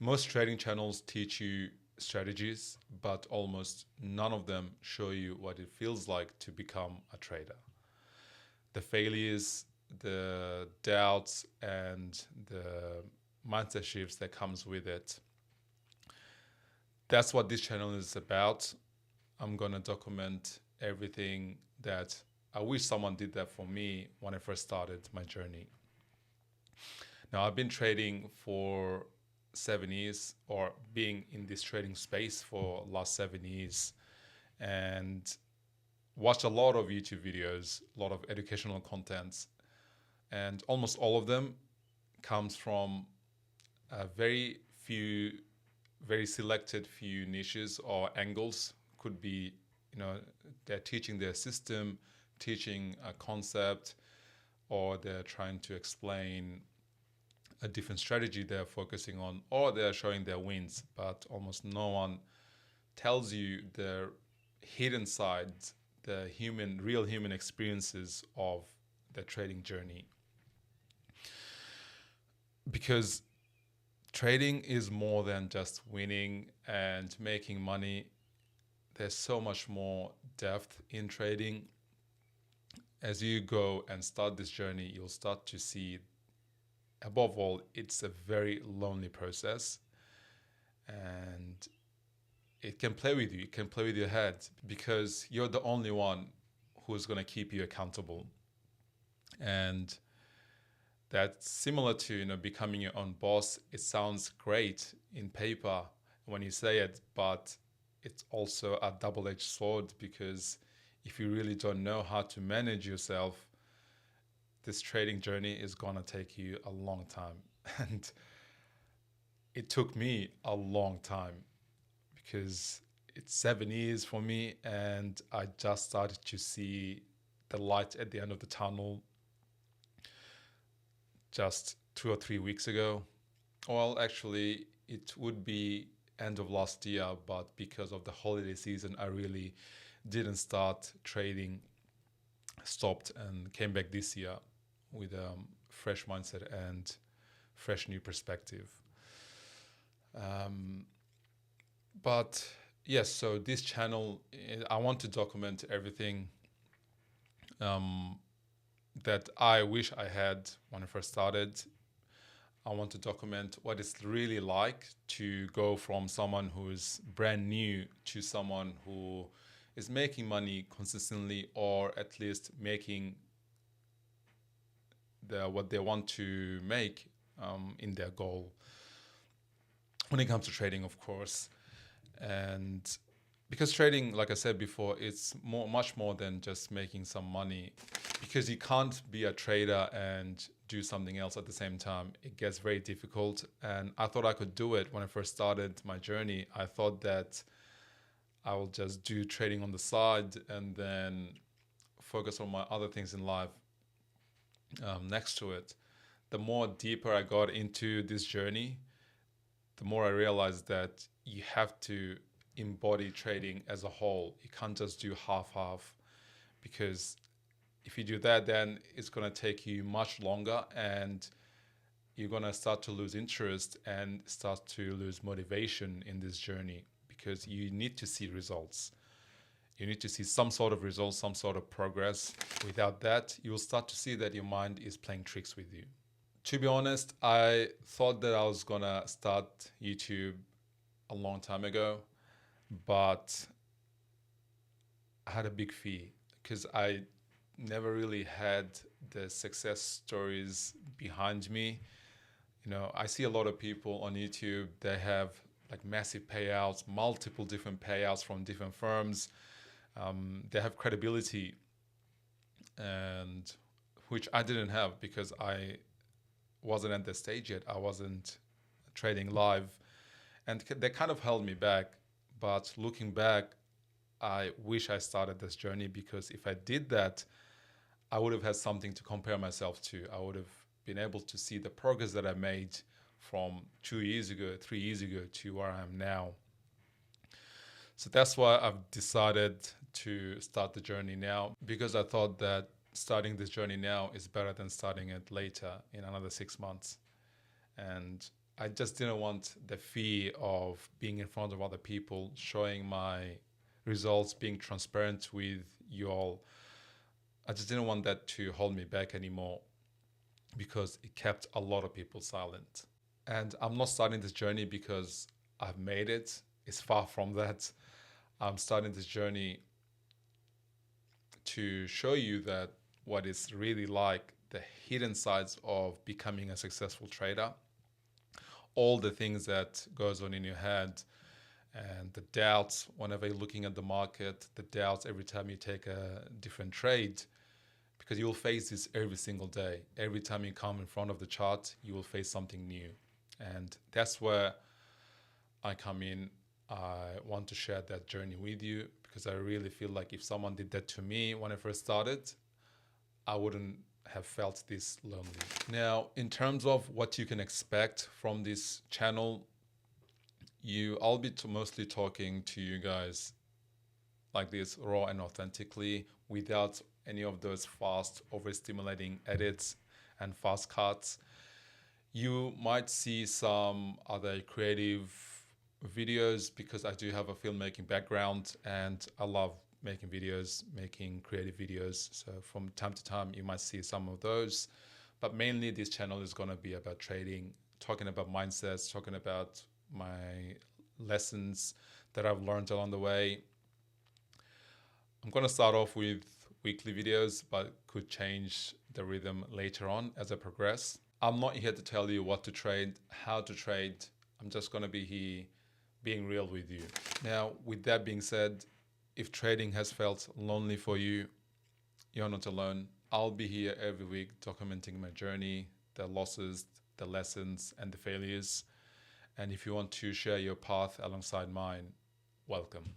Most trading channels teach you strategies, but almost none of them show you what it feels like to become a trader. The failures, the doubts, and the mindset shifts that comes with it. That's what this channel is about. I'm gonna document everything that I wish someone did that for me when I first started my journey. Now, I've been trading for 7 years, or being in this trading space for last 7 years, and watched a lot of YouTube videos, a lot of educational contents, and almost all of them comes from a very selected few niches or angles. Could be, they're teaching their system, teaching a concept, or they're trying to explain a different strategy they're focusing on, or they're showing their wins, but almost no one tells you the hidden sides, the real human experiences of the trading journey. Because trading is more than just winning and making money. There's so much more depth in trading. As you go and start this journey, you'll start to see, above all, it's a very lonely process, and it can play with you. It can play with your head because you're the only one who's going to keep you accountable. And that's similar to, becoming your own boss. It sounds great in paper when you say it, but it's also a double-edged sword, because if you really don't know how to manage yourself, this trading journey is going to take you a long time. And it took me a long time, because it's 7 years for me, and I just started to see the light at the end of the tunnel just 2 or 3 weeks ago. Well, actually, it would be end of last year, but because of the holiday season, I really didn't start trading, stopped, and came back this year with a fresh mindset and fresh new perspective. But yes, so this channel, I want to document everything that I wish I had when I first started. I want to document what it's really like to go from someone who is brand new to someone who is making money consistently, or at least making what they want to make in their goal when it comes to trading, of course. And because trading, like I said before, it's much more than just making some money, because you can't be a trader and do something else at the same time. It gets very difficult, and I thought I could do it when I first started my journey. I thought that I will just do trading on the side and then focus on my other things in life next to it. The more deeper I got into this journey, the more I realized that you have to embody trading as a whole. You can't just do half-half, because if you do that, then it's going to take you much longer, and you're going to start to lose interest and start to lose motivation in this journey, because you need to see results. You need to see some sort of results, some sort of progress. Without that, you'll start to see that your mind is playing tricks with you. To be honest, I thought that I was going to start YouTube a long time ago, but I had a big fear, because I never really had the success stories behind me. I see a lot of people on YouTube, they have like massive payouts, multiple different payouts from different firms. They have credibility, and which I didn't have, because I wasn't at the stage yet. I wasn't trading live, and they kind of held me back. But looking back, I wish I started this journey, because if I did that, I would have had something to compare myself to. I would have been able to see the progress that I made from 2 years ago, 3 years ago, to where I am now. So that's why I've decided to start the journey now, because I thought that starting this journey now is better than starting it later in another 6 months. And I just didn't want the fear of being in front of other people, showing my results, being transparent with you all. I just didn't want that to hold me back anymore because it kept a lot of people silent. And I'm not starting this journey because I've made it. It's far from that. I'm starting this journey to show you that what it's really like, the hidden sides of becoming a successful trader, all the things that goes on in your head, and the doubts whenever you're looking at the market, the doubts every time you take a different trade, because you will face this every single day. Every time you come in front of the chart, you will face something new. And that's where I come in. I want to share that journey with you because I really feel like if someone did that to me when I first started, I wouldn't have felt this lonely. Now, in terms of what you can expect from this channel, I'll be mostly talking to you guys like this, raw and authentically, without any of those fast, overstimulating edits and fast cuts. You might see some other creative videos because I do have a filmmaking background and I love making videos, making creative videos. So from time to time, you might see some of those. But mainly this channel is going to be about trading, talking about mindsets, talking about my lessons that I've learned along the way. I'm going to start off with weekly videos, but could change the rhythm later on as I progress. I'm not here to tell you what to trade, how to trade. I'm just going to be here being real with you. Now, with that being said, if trading has felt lonely for you, you're not alone. I'll be here every week documenting my journey, the losses, the lessons, and the failures. And if you want to share your path alongside mine, welcome.